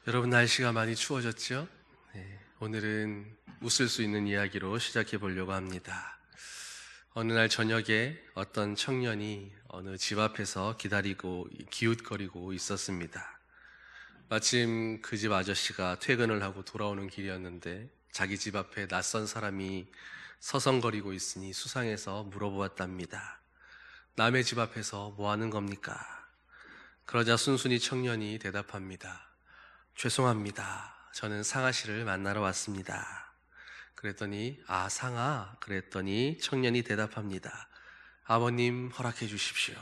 여러분, 날씨가 많이 추워졌죠? 네, 오늘은 웃을 수 있는 이야기로 시작해 보려고 합니다. 어느 날 저녁에 어떤 청년이 어느 집 앞에서 기다리고 기웃거리고 있었습니다. 마침 그 집 아저씨가 퇴근을 하고 돌아오는 길이었는데 자기 집 앞에 낯선 사람이 서성거리고 있으니 수상해서 물어보았답니다. 남의 집 앞에서 뭐 하는 겁니까? 그러자 순순히 청년이 대답합니다. 죄송합니다. 저는 상아 씨를 만나러 왔습니다. 그랬더니 상아? 그랬더니 청년이 대답합니다. 아버님 허락해 주십시오.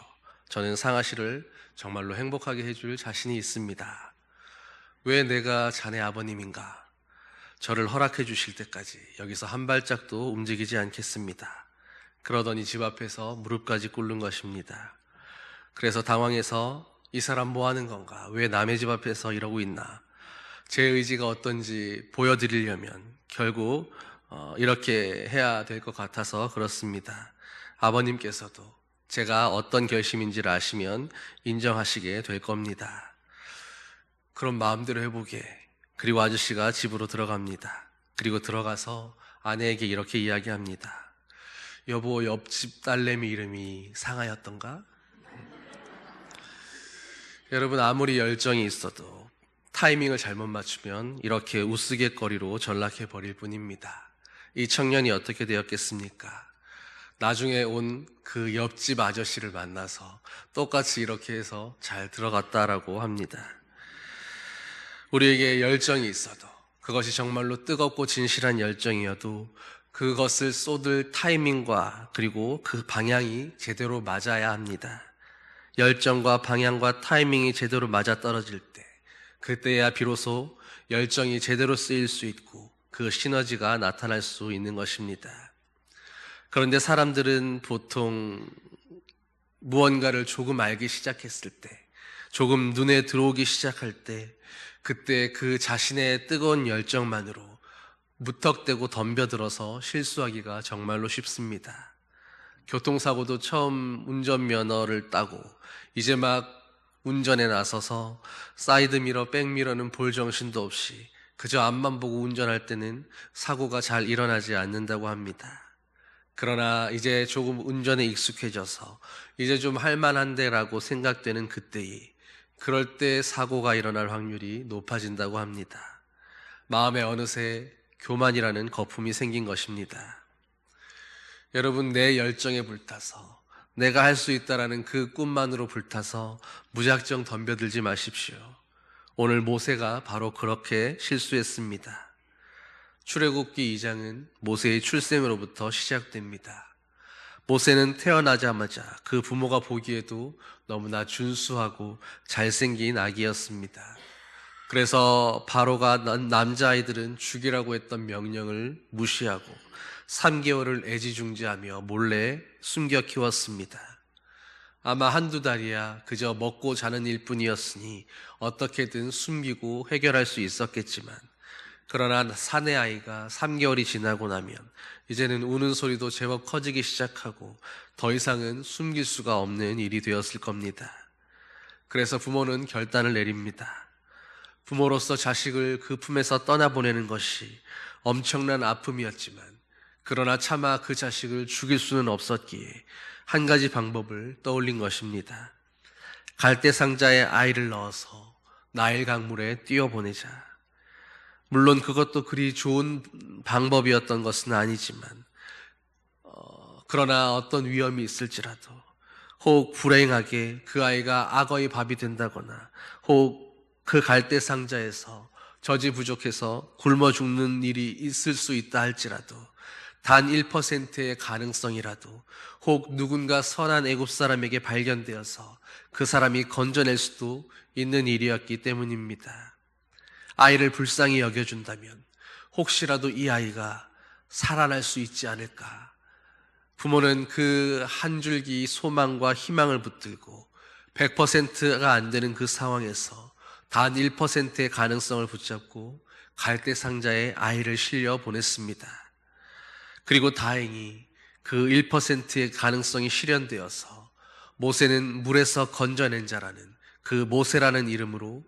저는 상아 씨를 정말로 행복하게 해줄 자신이 있습니다. 왜 내가 자네 아버님인가? 저를 허락해 주실 때까지 여기서 한 발짝도 움직이지 않겠습니다. 그러더니 집 앞에서 무릎까지 꿇는 것입니다. 그래서 당황해서 이 사람 뭐 하는 건가? 왜 남의 집 앞에서 이러고 있나? 제 의지가 어떤지 보여드리려면 결국 이렇게 해야 될 것 같아서 그렇습니다. 아버님께서도 제가 어떤 결심인지를 아시면 인정하시게 될 겁니다. 그럼 마음대로 해보게. 그리고 아저씨가 집으로 들어갑니다. 그리고 들어가서 아내에게 이렇게 이야기합니다. 여보, 옆집 딸내미 이름이 상아였던가? 여러분, 아무리 열정이 있어도 타이밍을 잘못 맞추면 이렇게 우스갯거리로 전락해 버릴 뿐입니다. 이 청년이 어떻게 되었겠습니까? 나중에 온 그 옆집 아저씨를 만나서 똑같이 이렇게 해서 잘 들어갔다라고 합니다. 우리에게 열정이 있어도, 그것이 정말로 뜨겁고 진실한 열정이어도 그것을 쏟을 타이밍과 그리고 그 방향이 제대로 맞아야 합니다. 열정과 방향과 타이밍이 제대로 맞아떨어질 때, 그때야 비로소 열정이 제대로 쓰일 수 있고 그 시너지가 나타날 수 있는 것입니다. 그런데 사람들은 보통 무언가를 조금 알기 시작했을 때, 조금 눈에 들어오기 시작할 때, 그때 그 자신의 뜨거운 열정만으로 무턱대고 덤벼들어서 실수하기가 정말로 쉽습니다. 교통사고도 처음 운전면허를 따고 이제 막 운전에 나서서 사이드미러, 백미러는 볼 정신도 없이 그저 앞만 보고 운전할 때는 사고가 잘 일어나지 않는다고 합니다. 그러나 이제 조금 운전에 익숙해져서 이제 좀 할만한데라고 생각되는 그럴 때 사고가 일어날 확률이 높아진다고 합니다. 마음에 어느새 교만이라는 거품이 생긴 것입니다. 여러분, 내 열정에 불타서 내가 할 수 있다라는 그 꿈만으로 불타서 무작정 덤벼들지 마십시오. 오늘 모세가 바로 그렇게 실수했습니다. 출애굽기 2장은 모세의 출생으로부터 시작됩니다. 모세는 태어나자마자 그 부모가 보기에도 너무나 준수하고 잘생긴 아기였습니다. 그래서 바로가 남자아이들은 죽이라고 했던 명령을 무시하고 3개월을 애지중지하며 몰래 숨겨 키웠습니다. 아마 한두 달이야 그저 먹고 자는 일뿐이었으니 어떻게든 숨기고 해결할 수 있었겠지만, 그러나 사내 아이가 3개월이 지나고 나면 이제는 우는 소리도 제법 커지기 시작하고 더 이상은 숨길 수가 없는 일이 되었을 겁니다. 그래서 부모는 결단을 내립니다. 부모로서 자식을 그 품에서 떠나보내는 것이 엄청난 아픔이었지만, 그러나 차마 그 자식을 죽일 수는 없었기에 한 가지 방법을 떠올린 것입니다. 갈대상자에 아이를 넣어서 나일 강물에 띄워보내자. 물론 그것도 그리 좋은 방법이었던 것은 아니지만, 그러나 어떤 위험이 있을지라도, 혹 불행하게 그 아이가 악어의 밥이 된다거나, 혹 그 갈대상자에서 젖이 부족해서 굶어 죽는 일이 있을 수 있다 할지라도, 단 1%의 가능성이라도 혹 누군가 선한 애굽 사람에게 발견되어서 그 사람이 건져낼 수도 있는 일이었기 때문입니다. 아이를 불쌍히 여겨준다면 혹시라도 이 아이가 살아날 수 있지 않을까. 부모는 그 한 줄기 소망과 희망을 붙들고 100%가 안 되는 그 상황에서 단 1%의 가능성을 붙잡고 갈대상자에 아이를 실려 보냈습니다. 그리고 다행히 그 1%의 가능성이 실현되어서 모세는 물에서 건져낸 자라는 그 모세라는 이름으로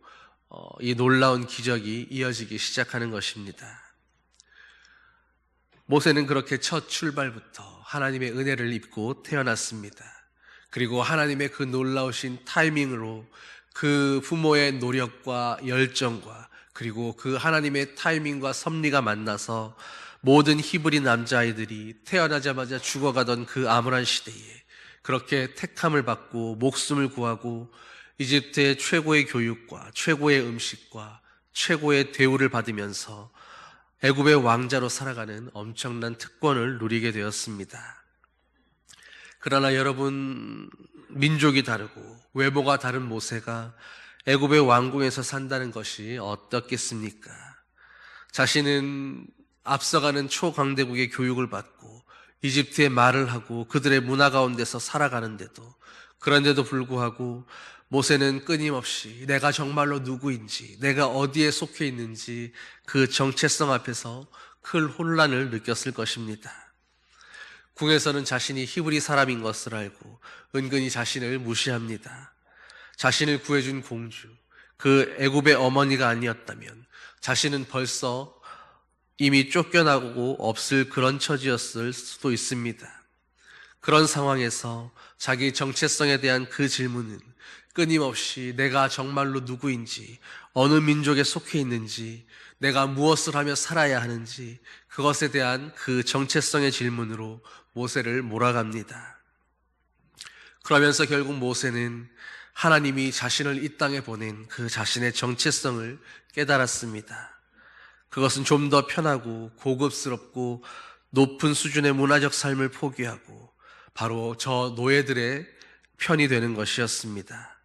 이 놀라운 기적이 이어지기 시작하는 것입니다. 모세는 그렇게 첫 출발부터 하나님의 은혜를 입고 태어났습니다. 그리고 하나님의 그 놀라우신 타이밍으로 그 부모의 노력과 열정과 그리고 그 하나님의 타이밍과 섭리가 만나서 모든 히브리 남자아이들이 태어나자마자 죽어가던 그 암울한 시대에 그렇게 택함을 받고 목숨을 구하고 이집트의 최고의 교육과 최고의 음식과 최고의 대우를 받으면서 애굽의 왕자로 살아가는 엄청난 특권을 누리게 되었습니다. 그러나 여러분, 민족이 다르고 외모가 다른 모세가 애굽의 왕궁에서 산다는 것이 어떻겠습니까? 자신은 앞서가는 초강대국의 교육을 받고 이집트의 말을 하고 그들의 문화 가운데서 살아가는데도, 그런데도 불구하고 모세는 끊임없이 내가 정말로 누구인지, 내가 어디에 속해 있는지 그 정체성 앞에서 큰 혼란을 느꼈을 것입니다. 궁에서는 자신이 히브리 사람인 것을 알고 은근히 자신을 무시합니다. 자신을 구해준 공주, 그 애굽의 어머니가 아니었다면 자신은 벌써 이미 쫓겨나고 없을 그런 처지였을 수도 있습니다. 그런 상황에서 자기 정체성에 대한 그 질문은 끊임없이 내가 정말로 누구인지, 어느 민족에 속해 있는지, 내가 무엇을 하며 살아야 하는지, 그것에 대한 그 정체성의 질문으로 모세를 몰아갑니다. 그러면서 결국 모세는 하나님이 자신을 이 땅에 보낸 그 자신의 정체성을 깨달았습니다. 그것은 좀 더 편하고 고급스럽고 높은 수준의 문화적 삶을 포기하고 바로 저 노예들의 편이 되는 것이었습니다.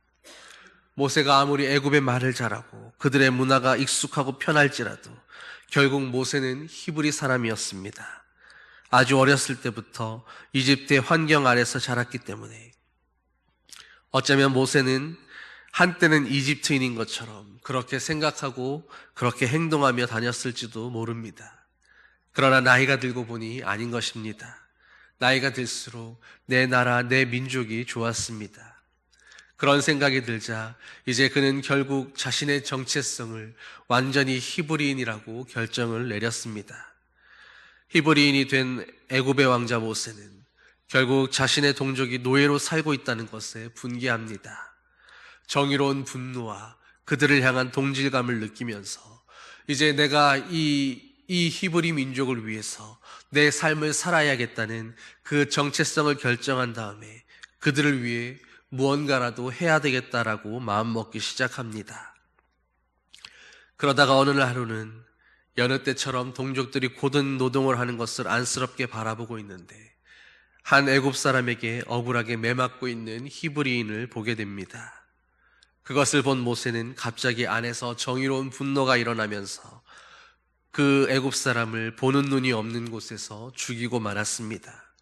모세가 아무리 애굽의 말을 잘하고 그들의 문화가 익숙하고 편할지라도 결국 모세는 히브리 사람이었습니다. 아주 어렸을 때부터 이집트의 환경 아래서 자랐기 때문에 어쩌면 모세는 한때는 이집트인인 것처럼 그렇게 생각하고 그렇게 행동하며 다녔을지도 모릅니다. 그러나 나이가 들고 보니 아닌 것입니다. 나이가 들수록 내 나라, 내 민족이 좋았습니다. 그런 생각이 들자 이제 그는 결국 자신의 정체성을 완전히 히브리인이라고 결정을 내렸습니다. 히브리인이 된 애굽의 왕자 모세는 결국 자신의 동족이 노예로 살고 있다는 것에 분개합니다. 정의로운 분노와 그들을 향한 동질감을 느끼면서 이제 내가 이 히브리 민족을 위해서 내 삶을 살아야겠다는 그 정체성을 결정한 다음에 그들을 위해 무언가라도 해야 되겠다라고 마음먹기 시작합니다. 그러다가 어느 날 하루는 여느 때처럼 동족들이 고된 노동을 하는 것을 안쓰럽게 바라보고 있는데 한 애굽 사람에게 억울하게 매맞고 있는 히브리인을 보게 됩니다. 그것을 본 모세는 갑자기 안에서 정의로운 분노가 일어나면서 그 애굽 사람을 보는 눈이 없는 곳에서 죽이고 말았습니다.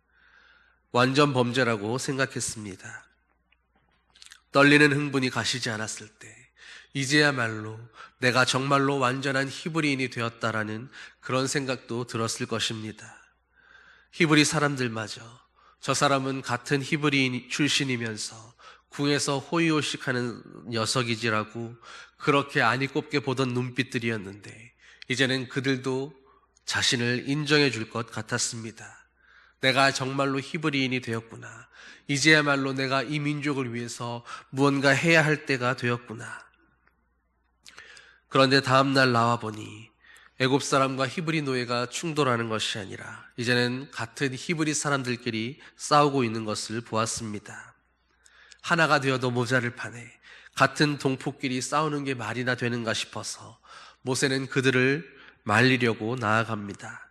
완전 범죄라고 생각했습니다. 떨리는 흥분이 가시지 않았을 때 이제야말로 내가 정말로 완전한 히브리인이 되었다라는 그런 생각도 들었을 것입니다. 히브리 사람들마저 저 사람은 같은 히브리인 출신이면서 궁에서 호의호식하는 녀석이지라고 그렇게 안이 꼽게 보던 눈빛들이었는데 이제는 그들도 자신을 인정해 줄 것 같았습니다. 내가 정말로 히브리인이 되었구나. 이제야말로 내가 이 민족을 위해서 무언가 해야 할 때가 되었구나. 그런데 다음날 나와보니 애굽 사람과 히브리 노예가 충돌하는 것이 아니라 이제는 같은 히브리 사람들끼리 싸우고 있는 것을 보았습니다. 하나가 되어도 모자를 파네. 같은 동포끼리 싸우는 게 말이나 되는가 싶어서 모세는 그들을 말리려고 나아갑니다.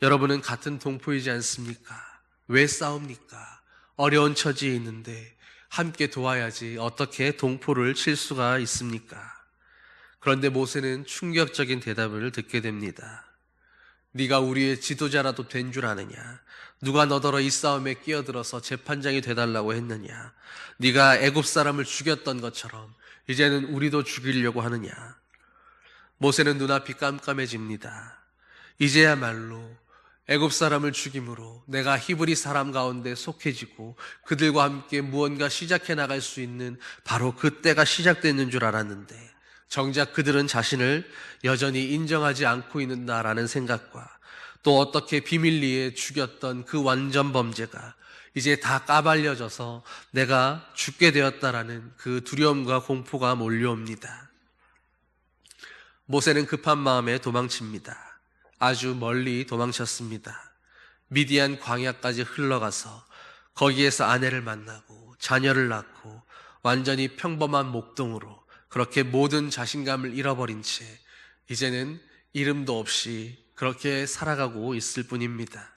여러분은 같은 동포이지 않습니까? 왜 싸웁니까? 어려운 처지에 있는데 함께 도와야지 어떻게 동포를 칠 수가 있습니까? 그런데 모세는 충격적인 대답을 듣게 됩니다. 네가 우리의 지도자라도 된 줄 아느냐? 누가 너더러 이 싸움에 끼어들어서 재판장이 돼달라고 했느냐? 네가 애굽 사람을 죽였던 것처럼 이제는 우리도 죽이려고 하느냐? 모세는 눈앞이 깜깜해집니다. 이제야말로 애굽 사람을 죽임으로 내가 히브리 사람 가운데 속해지고 그들과 함께 무언가 시작해 나갈 수 있는 바로 그때가 시작되는 줄 알았는데 정작 그들은 자신을 여전히 인정하지 않고 있는다라는 생각과 또 어떻게 비밀리에 죽였던 그 완전 범죄가 이제 다 까발려져서 내가 죽게 되었다라는 그 두려움과 공포가 몰려옵니다. 모세는 급한 마음에 도망칩니다. 아주 멀리 도망쳤습니다. 미디안 광야까지 흘러가서 거기에서 아내를 만나고 자녀를 낳고 완전히 평범한 목동으로 그렇게 모든 자신감을 잃어버린 채 이제는 이름도 없이 그렇게 살아가고 있을 뿐입니다.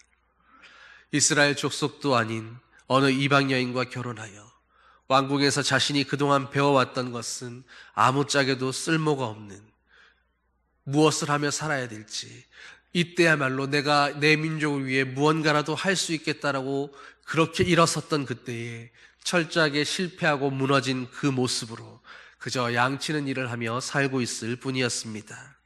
이스라엘 족속도 아닌 어느 이방 여인과 결혼하여 왕궁에서 자신이 그동안 배워왔던 것은 아무짝에도 쓸모가 없는, 무엇을 하며 살아야 될지, 이때야말로 내가 내 민족을 위해 무언가라도 할 수 있겠다라고 그렇게 일어섰던 그때에 철저하게 실패하고 무너진 그 모습으로 그저 양치는 일을 하며 살고 있을 뿐이었습니다.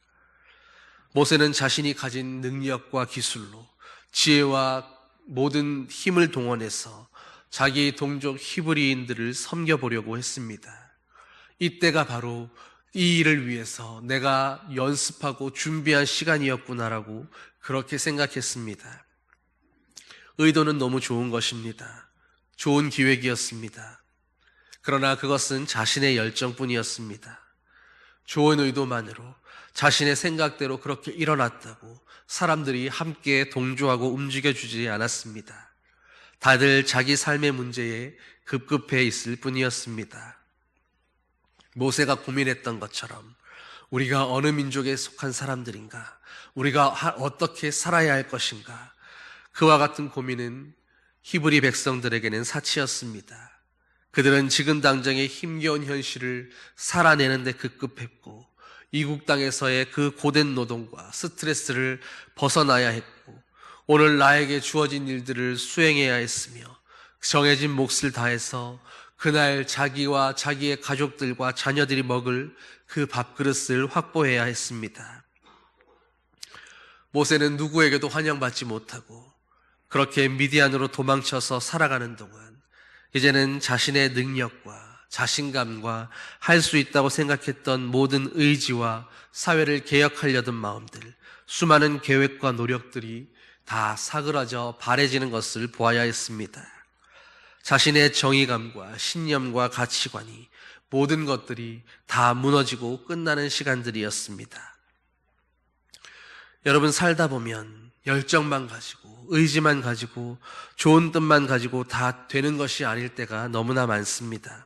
모세는 자신이 가진 능력과 기술로 지혜와 모든 힘을 동원해서 자기 동족 히브리인들을 섬겨보려고 했습니다. 이때가 바로 이 일을 위해서 내가 연습하고 준비한 시간이었구나라고 그렇게 생각했습니다. 의도는 너무 좋은 것입니다. 좋은 기획이었습니다. 그러나 그것은 자신의 열정뿐이었습니다. 좋은 의도만으로 자신의 생각대로 그렇게 일어났다고 사람들이 함께 동조하고 움직여주지 않았습니다. 다들 자기 삶의 문제에 급급해 있을 뿐이었습니다. 모세가 고민했던 것처럼 우리가 어느 민족에 속한 사람들인가? 우리가 어떻게 살아야 할 것인가? 그와 같은 고민은 히브리 백성들에게는 사치였습니다. 그들은 지금 당장의 힘겨운 현실을 살아내는 데 급급했고 이국 땅에서의 그 고된 노동과 스트레스를 벗어나야 했고 오늘 나에게 주어진 일들을 수행해야 했으며 정해진 몫을 다해서 그날 자기와 자기의 가족들과 자녀들이 먹을 그 밥그릇을 확보해야 했습니다. 모세는 누구에게도 환영받지 못하고 그렇게 미디안으로 도망쳐서 살아가는 동안 이제는 자신의 능력과 자신감과 할 수 있다고 생각했던 모든 의지와 사회를 개혁하려던 마음들, 수많은 계획과 노력들이 다 사그라져 바래지는 것을 보아야 했습니다. 자신의 정의감과 신념과 가치관이 모든 것들이 다 무너지고 끝나는 시간들이었습니다. 여러분, 살다 보면 열정만 가지고 의지만 가지고 좋은 뜻만 가지고 다 되는 것이 아닐 때가 너무나 많습니다.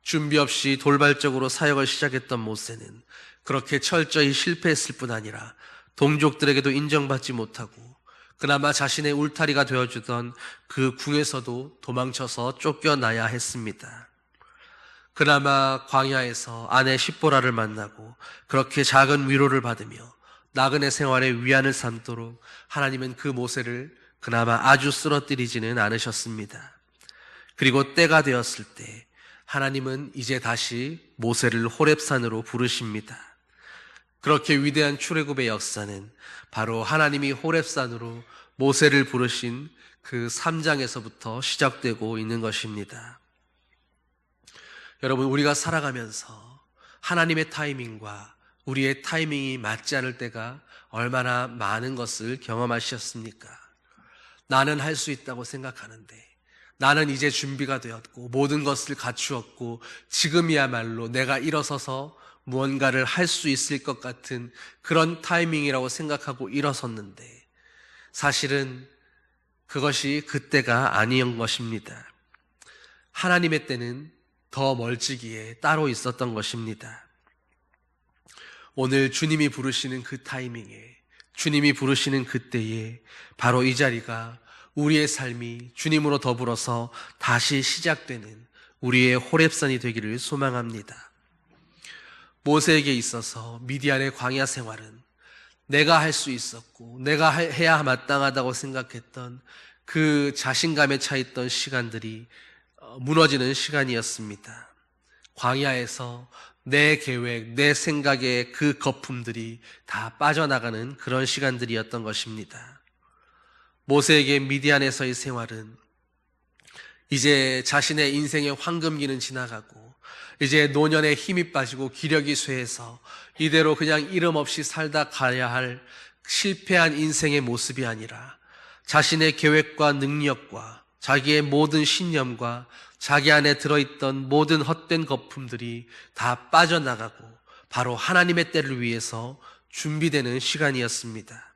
준비 없이 돌발적으로 사역을 시작했던 모세는 그렇게 철저히 실패했을 뿐 아니라 동족들에게도 인정받지 못하고 그나마 자신의 울타리가 되어주던 그 궁에서도 도망쳐서 쫓겨나야 했습니다. 그나마 광야에서 아내 십보라를 만나고 그렇게 작은 위로를 받으며 나그네 생활의 위안을 삼도록 하나님은 그 모세를 그나마 아주 쓰러뜨리지는 않으셨습니다. 그리고 때가 되었을 때 하나님은 이제 다시 모세를 호렙산으로 부르십니다. 그렇게 위대한 출애굽의 역사는 바로 하나님이 호렙산으로 모세를 부르신 그 3장에서부터 시작되고 있는 것입니다. 여러분, 우리가 살아가면서 하나님의 타이밍과 우리의 타이밍이 맞지 않을 때가 얼마나 많은 것을 경험하셨습니까? 나는 할 수 있다고 생각하는데 나는 이제 준비가 되었고 모든 것을 갖추었고 지금이야말로 내가 일어서서 무언가를 할 수 있을 것 같은 그런 타이밍이라고 생각하고 일어섰는데 사실은 그것이 그때가 아니었던 것입니다. 하나님의 때는 더 멀찍이에 따로 있었던 것입니다. 오늘 주님이 부르시는 그 타이밍에, 주님이 부르시는 그때에 바로 이 자리가 우리의 삶이 주님으로 더불어서 다시 시작되는 우리의 호렙산이 되기를 소망합니다. 모세에게 있어서 미디안의 광야 생활은 내가 할 수 있었고 내가 해야 마땅하다고 생각했던 그 자신감에 차 있던 시간들이 무너지는 시간이었습니다. 광야에서 내 계획, 내 생각의 그 거품들이 다 빠져나가는 그런 시간들이었던 것입니다. 모세에게 미디안에서의 생활은 이제 자신의 인생의 황금기는 지나가고 이제 노년에 힘이 빠지고 기력이 쇠해서 이대로 그냥 이름 없이 살다 가야 할 실패한 인생의 모습이 아니라 자신의 계획과 능력과 자기의 모든 신념과 자기 안에 들어있던 모든 헛된 거품들이 다 빠져나가고 바로 하나님의 때를 위해서 준비되는 시간이었습니다.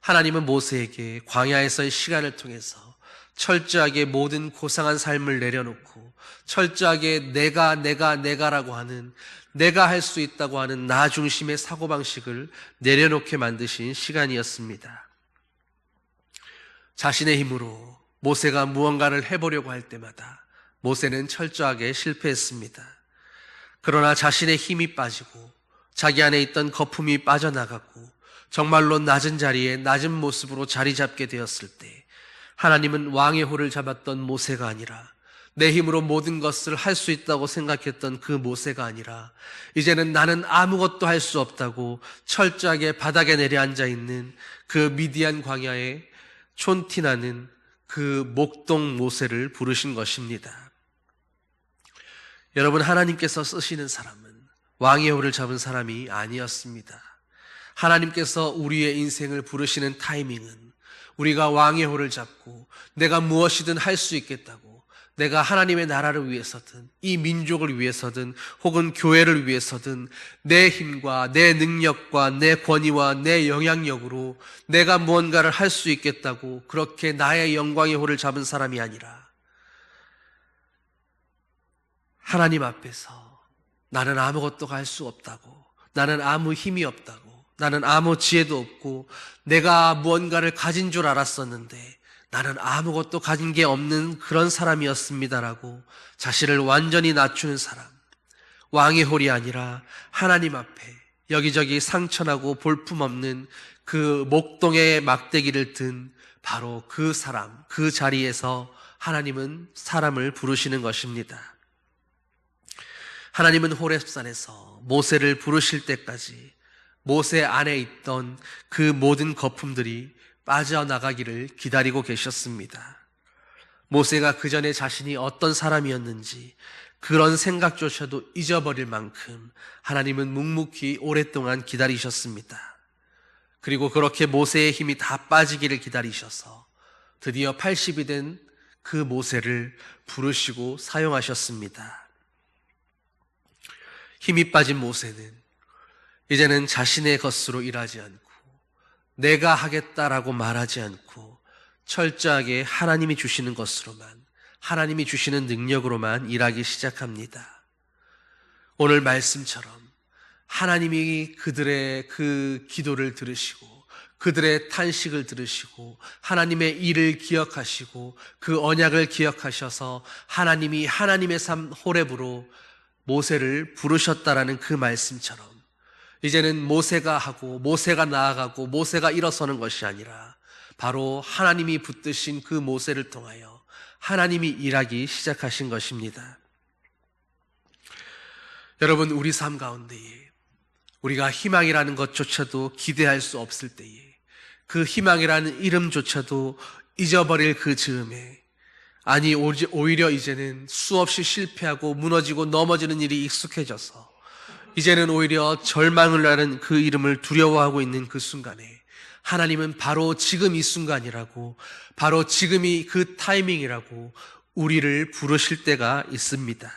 하나님은 모세에게 광야에서의 시간을 통해서 철저하게 모든 고상한 삶을 내려놓고 철저하게 내가라고 하는, 내가 할 수 있다고 하는 나 중심의 사고방식을 내려놓게 만드신 시간이었습니다. 자신의 힘으로 모세가 무언가를 해보려고 할 때마다 모세는 철저하게 실패했습니다. 그러나 자신의 힘이 빠지고 자기 안에 있던 거품이 빠져나갔고 정말로 낮은 자리에 낮은 모습으로 자리 잡게 되었을 때 하나님은 왕의 호를 잡았던 모세가 아니라 내 힘으로 모든 것을 할 수 있다고 생각했던 그 모세가 아니라 이제는 나는 아무것도 할 수 없다고 철저하게 바닥에 내려앉아 있는 그 미디안 광야에 촌티나는 그 목동 모세를 부르신 것입니다. 여러분, 하나님께서 쓰시는 사람은 왕의 호를 잡은 사람이 아니었습니다. 하나님께서 우리의 인생을 부르시는 타이밍은 우리가 왕의 호를 잡고 내가 무엇이든 할 수 있겠다고, 내가 하나님의 나라를 위해서든 이 민족을 위해서든 혹은 교회를 위해서든 내 힘과 내 능력과 내 권위와 내 영향력으로 내가 무언가를 할 수 있겠다고 그렇게 나의 영광의 호를 잡은 사람이 아니라 하나님 앞에서 나는 아무것도 할 수 없다고, 나는 아무 힘이 없다고, 나는 아무 지혜도 없고 내가 무언가를 가진 줄 알았었는데 나는 아무것도 가진 게 없는 그런 사람이었습니다라고 자신을 완전히 낮추는 사람, 왕의 홀이 아니라 하나님 앞에 여기저기 상처나고 볼품없는 그 목동의 막대기를 든 바로 그 사람, 그 자리에서 하나님은 사람을 부르시는 것입니다. 하나님은 호렙산에서 모세를 부르실 때까지 모세 안에 있던 그 모든 거품들이 빠져나가기를 기다리고 계셨습니다. 모세가 그 전에 자신이 어떤 사람이었는지 그런 생각조차도 잊어버릴 만큼 하나님은 묵묵히 오랫동안 기다리셨습니다. 그리고 그렇게 모세의 힘이 다 빠지기를 기다리셔서 드디어 80이 된 그 모세를 부르시고 사용하셨습니다. 힘이 빠진 모세는 이제는 자신의 것으로 일하지 않고 내가 하겠다라고 말하지 않고 철저하게 하나님이 주시는 것으로만, 하나님이 주시는 능력으로만 일하기 시작합니다. 오늘 말씀처럼 하나님이 그들의 그 기도를 들으시고 그들의 탄식을 들으시고 하나님의 일을 기억하시고 그 언약을 기억하셔서 하나님이 하나님의 삶 호렙으로 모세를 부르셨다라는 그 말씀처럼 이제는 모세가 하고 모세가 나아가고 모세가 일어서는 것이 아니라 바로 하나님이 붙드신 그 모세를 통하여 하나님이 일하기 시작하신 것입니다. 여러분, 우리 삶 가운데에 우리가 희망이라는 것조차도 기대할 수 없을 때에 그 희망이라는 이름조차도 잊어버릴 그 즈음에, 아니 오히려 이제는 수없이 실패하고 무너지고 넘어지는 일이 익숙해져서 이제는 오히려 절망을 하는 그 이름을 두려워하고 있는 그 순간에 하나님은 바로 지금 이 순간이라고, 바로 지금이 그 타이밍이라고 우리를 부르실 때가 있습니다.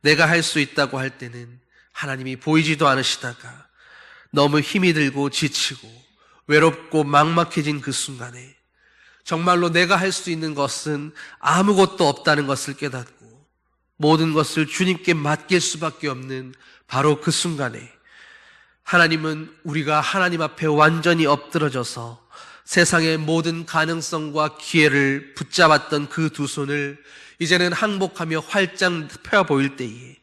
내가 할 수 있다고 할 때는 하나님이 보이지도 않으시다가 너무 힘이 들고 지치고 외롭고 막막해진 그 순간에 정말로 내가 할 수 있는 것은 아무것도 없다는 것을 깨닫고 모든 것을 주님께 맡길 수밖에 없는 바로 그 순간에 하나님은 우리가 하나님 앞에 완전히 엎드러져서 세상의 모든 가능성과 기회를 붙잡았던 그 두 손을 이제는 항복하며 활짝 펴 보일 때에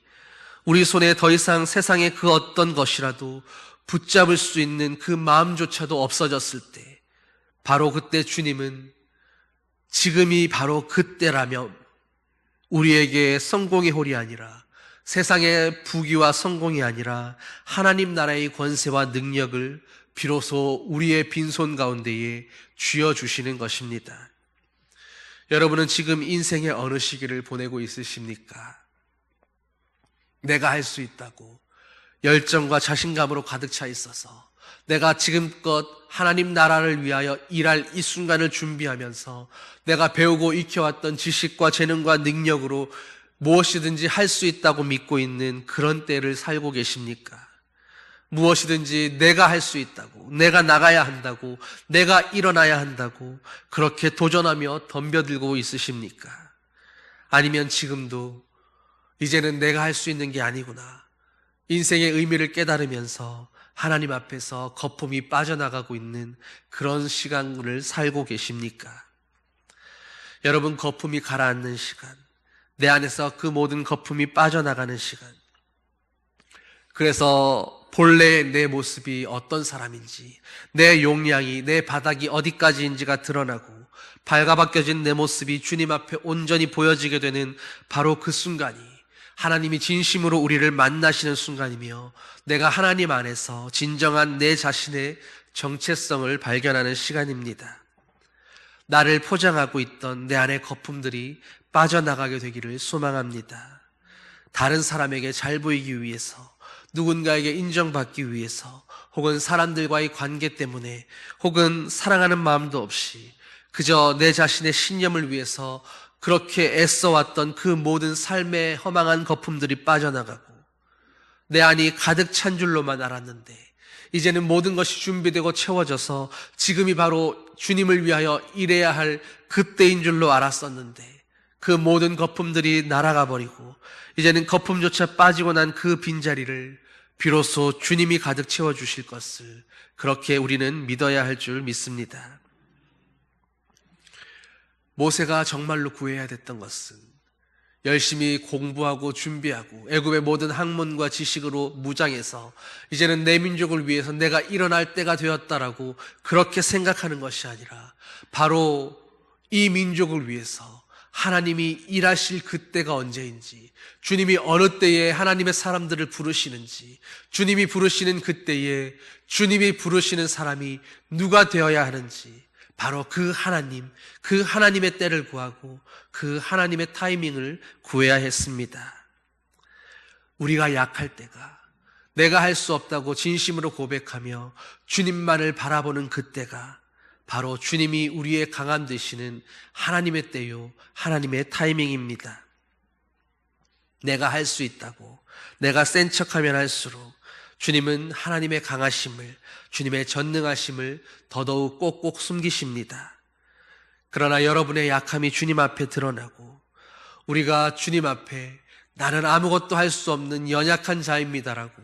우리 손에 더 이상 세상의 그 어떤 것이라도 붙잡을 수 있는 그 마음조차도 없어졌을 때 바로 그때 주님은 지금이 바로 그때라며 우리에게 성공의 홀이 아니라 세상의 부귀와 성공이 아니라 하나님 나라의 권세와 능력을 비로소 우리의 빈손 가운데에 쥐어주시는 것입니다. 여러분은 지금 인생의 어느 시기를 보내고 있으십니까? 내가 할 수 있다고 열정과 자신감으로 가득 차 있어서 내가 지금껏 하나님 나라를 위하여 일할 이 순간을 준비하면서 내가 배우고 익혀왔던 지식과 재능과 능력으로 무엇이든지 할 수 있다고 믿고 있는 그런 때를 살고 계십니까? 무엇이든지 내가 할 수 있다고, 내가 나가야 한다고, 내가 일어나야 한다고 그렇게 도전하며 덤벼들고 있으십니까? 아니면 지금도 이제는 내가 할 수 있는 게 아니구나, 인생의 의미를 깨달으면서 하나님 앞에서 거품이 빠져나가고 있는 그런 시간을 살고 계십니까? 여러분, 거품이 가라앉는 시간, 내 안에서 그 모든 거품이 빠져나가는 시간, 그래서 본래의 내 모습이 어떤 사람인지, 내 용량이, 내 바닥이 어디까지인지가 드러나고 발가벗겨진 내 모습이 주님 앞에 온전히 보여지게 되는 바로 그 순간이 하나님이 진심으로 우리를 만나시는 순간이며 내가 하나님 안에서 진정한 내 자신의 정체성을 발견하는 시간입니다. 나를 포장하고 있던 내 안의 거품들이 빠져나가게 되기를 소망합니다. 다른 사람에게 잘 보이기 위해서, 누군가에게 인정받기 위해서, 혹은 사람들과의 관계 때문에, 혹은 사랑하는 마음도 없이 그저 내 자신의 신념을 위해서 그렇게 애써왔던 그 모든 삶의 허망한 거품들이 빠져나가고 내 안이 가득 찬 줄로만 알았는데 이제는 모든 것이 준비되고 채워져서 지금이 바로 주님을 위하여 일해야 할 그때인 줄로 알았었는데 그 모든 거품들이 날아가 버리고 이제는 거품조차 빠지고 난 그 빈자리를 비로소 주님이 가득 채워주실 것을 그렇게 우리는 믿어야 할 줄 믿습니다. 모세가 정말로 구해야 됐던 것은 열심히 공부하고 준비하고 애굽의 모든 학문과 지식으로 무장해서 이제는 내 민족을 위해서 내가 일어날 때가 되었다라고 그렇게 생각하는 것이 아니라 바로 이 민족을 위해서 하나님이 일하실 그때가 언제인지, 주님이 어느 때에 하나님의 사람들을 부르시는지, 주님이 부르시는 그때에 주님이 부르시는 사람이 누가 되어야 하는지 바로 그 하나님, 그 하나님의 때를 구하고 그 하나님의 타이밍을 구해야 했습니다. 우리가 약할 때가, 내가 할 수 없다고 진심으로 고백하며 주님만을 바라보는 그때가 바로 주님이 우리의 강함 되시는 하나님의 때요, 하나님의 타이밍입니다. 내가 할 수 있다고, 내가 센 척하면 할수록 주님은 하나님의 강하심을, 주님의 전능하심을 더더욱 꼭꼭 숨기십니다. 그러나 여러분의 약함이 주님 앞에 드러나고 우리가 주님 앞에 나는 아무것도 할 수 없는 연약한 자입니다라고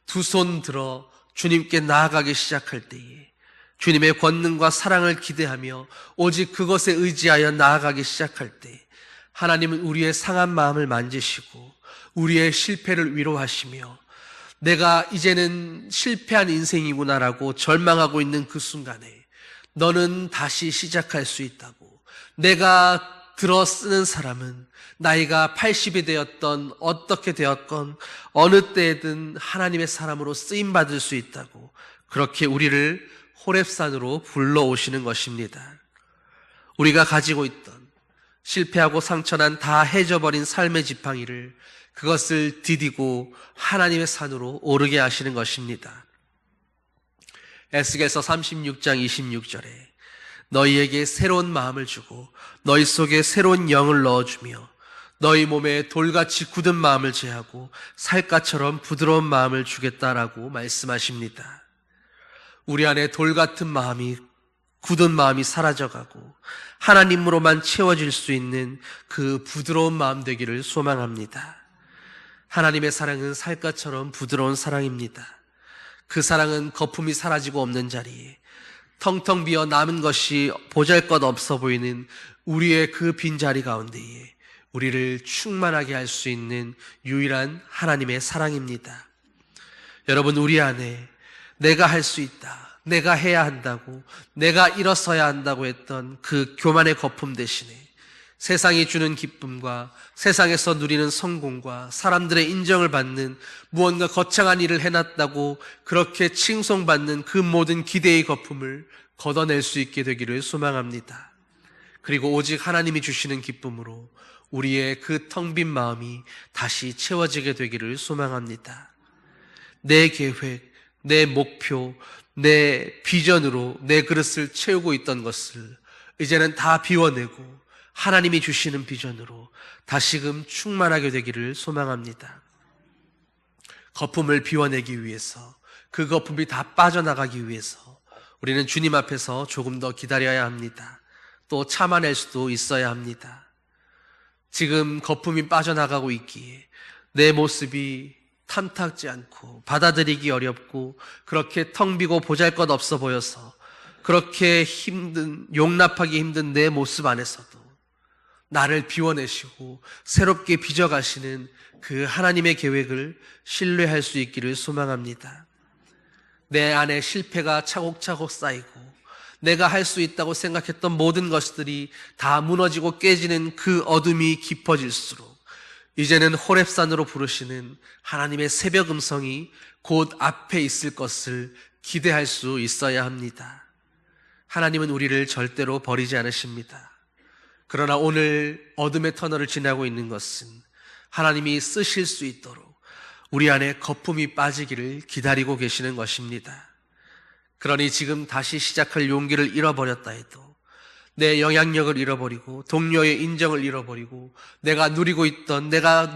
두 손 들어 주님께 나아가기 시작할 때에 주님의 권능과 사랑을 기대하며 오직 그것에 의지하여 나아가기 시작할 때 하나님은 우리의 상한 마음을 만지시고 우리의 실패를 위로하시며 내가 이제는 실패한 인생이구나라고 절망하고 있는 그 순간에 너는 다시 시작할 수 있다고, 내가 들어 쓰는 사람은 나이가 80이 되었던 어떻게 되었건 어느 때에든 하나님의 사람으로 쓰임받을 수 있다고 그렇게 우리를 호렙산으로 불러오시는 것입니다. 우리가 가지고 있던 실패하고 상처난 다 해져버린 삶의 지팡이를 그것을 디디고 하나님의 산으로 오르게 하시는 것입니다. 에스겔서 36장 26절에 너희에게 새로운 마음을 주고 너희 속에 새로운 영을 넣어주며 너희 몸에 돌같이 굳은 마음을 제하고 살갗처럼 부드러운 마음을 주겠다라고 말씀하십니다. 우리 안에 돌같은 마음이, 굳은 마음이 사라져가고 하나님으로만 채워질 수 있는 그 부드러운 마음 되기를 소망합니다. 하나님의 사랑은 살갗처럼 부드러운 사랑입니다. 그 사랑은 거품이 사라지고 없는 자리에 텅텅 비어 남은 것이 보잘것없어 보이는 우리의 그 빈자리 가운데에 우리를 충만하게 할 수 있는 유일한 하나님의 사랑입니다. 여러분, 우리 안에 내가 할 수 있다, 내가 해야 한다고, 내가 일어서야 한다고 했던 그 교만의 거품 대신에 세상이 주는 기쁨과 세상에서 누리는 성공과 사람들의 인정을 받는 무언가 거창한 일을 해놨다고 그렇게 칭송받는 그 모든 기대의 거품을 걷어낼 수 있게 되기를 소망합니다. 그리고 오직 하나님이 주시는 기쁨으로 우리의 그 텅 빈 마음이 다시 채워지게 되기를 소망합니다. 내 계획, 내 목표, 내 비전으로 내 그릇을 채우고 있던 것을 이제는 다 비워내고 하나님이 주시는 비전으로 다시금 충만하게 되기를 소망합니다. 거품을 비워내기 위해서, 그 거품이 다 빠져나가기 위해서 우리는 주님 앞에서 조금 더 기다려야 합니다. 또 참아낼 수도 있어야 합니다. 지금 거품이 빠져나가고 있기에 내 모습이 탐탁지 않고 받아들이기 어렵고 그렇게 텅 비고 보잘것없어 보여서 그렇게 용납하기 힘든 내 모습 안에서도 나를 비워내시고 새롭게 빚어가시는 그 하나님의 계획을 신뢰할 수 있기를 소망합니다. 내 안에 실패가 차곡차곡 쌓이고 내가 할 수 있다고 생각했던 모든 것들이 다 무너지고 깨지는 그 어둠이 깊어질수록 이제는 호렙산으로 부르시는 하나님의 새벽 음성이 곧 앞에 있을 것을 기대할 수 있어야 합니다. 하나님은 우리를 절대로 버리지 않으십니다. 그러나 오늘 어둠의 터널을 지나고 있는 것은 하나님이 쓰실 수 있도록 우리 안에 거품이 빠지기를 기다리고 계시는 것입니다. 그러니 지금 다시 시작할 용기를 잃어버렸다 해도, 내 영향력을 잃어버리고 동료의 인정을 잃어버리고 내가 누리고 있던, 내가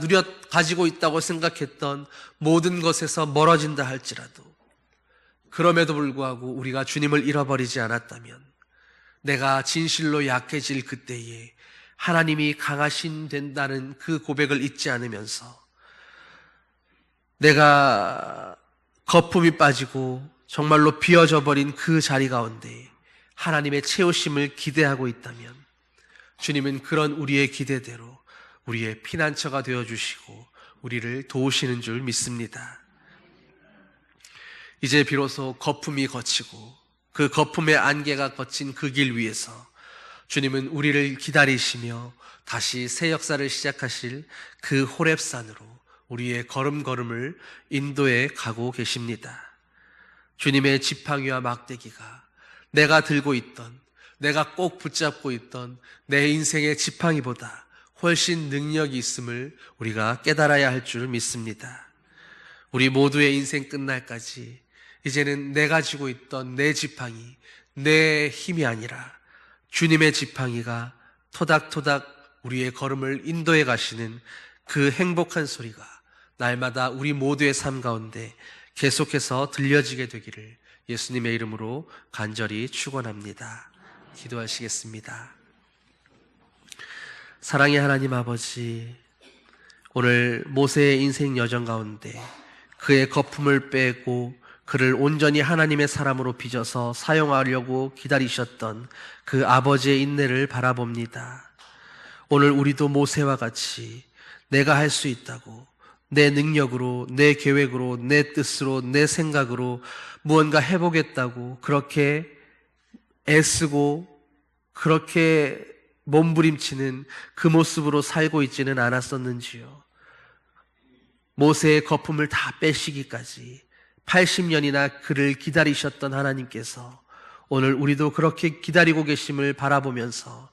가지고 있다고 생각했던 모든 것에서 멀어진다 할지라도, 그럼에도 불구하고 우리가 주님을 잃어버리지 않았다면 내가 진실로 약해질 그때에 하나님이 강하신 된다는 그 고백을 잊지 않으면서 내가 거품이 빠지고 정말로 비어져 버린 그 자리 가운데 하나님의 채우심을 기대하고 있다면 주님은 그런 우리의 기대대로 우리의 피난처가 되어주시고 우리를 도우시는 줄 믿습니다. 이제 비로소 거품이 거치고 그 거품의 안개가 거친 그 길 위에서 주님은 우리를 기다리시며 다시 새 역사를 시작하실 그 호렙산으로 우리의 걸음걸음을 인도해 가고 계십니다. 주님의 지팡이와 막대기가 내가 들고 있던, 내가 꼭 붙잡고 있던 내 인생의 지팡이보다 훨씬 능력이 있음을 우리가 깨달아야 할 줄 믿습니다. 우리 모두의 인생 끝날까지 이제는 내가 쥐고 있던 내 지팡이, 내 힘이 아니라 주님의 지팡이가 토닥토닥 우리의 걸음을 인도해 가시는 그 행복한 소리가 날마다 우리 모두의 삶 가운데 계속해서 들려지게 되기를 예수님의 이름으로 간절히 축원합니다. 기도하시겠습니다. 사랑의 하나님 아버지, 오늘 모세의 인생 여정 가운데 그의 거품을 빼고 그를 온전히 하나님의 사람으로 빚어서 사용하려고 기다리셨던 그 아버지의 인내를 바라봅니다. 오늘 우리도 모세와 같이 내가 할 수 있다고 내 능력으로, 내 계획으로, 내 뜻으로, 내 생각으로 무언가 해보겠다고 그렇게 애쓰고 그렇게 몸부림치는 그 모습으로 살고 있지는 않았었는지요. 모세의 거품을 다 빼시기까지 80년이나 그를 기다리셨던 하나님께서 오늘 우리도 그렇게 기다리고 계심을 바라보면서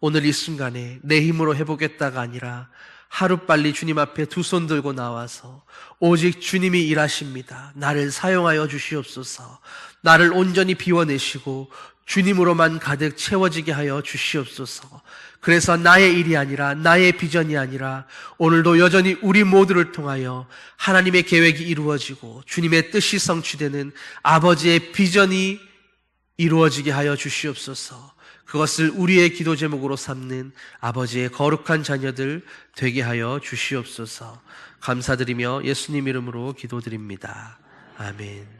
오늘 이 순간에 내 힘으로 해보겠다가 아니라 하루빨리 주님 앞에 두 손 들고 나와서 오직 주님이 일하십니다. 나를 사용하여 주시옵소서. 나를 온전히 비워내시고 주님으로만 가득 채워지게 하여 주시옵소서. 그래서 나의 일이 아니라, 나의 비전이 아니라 오늘도 여전히 우리 모두를 통하여 하나님의 계획이 이루어지고 주님의 뜻이 성취되는 아버지의 비전이 이루어지게 하여 주시옵소서. 그것을 우리의 기도 제목으로 삼는 아버지의 거룩한 자녀들 되게 하여 주시옵소서. 감사드리며 예수님 이름으로 기도드립니다. 아멘.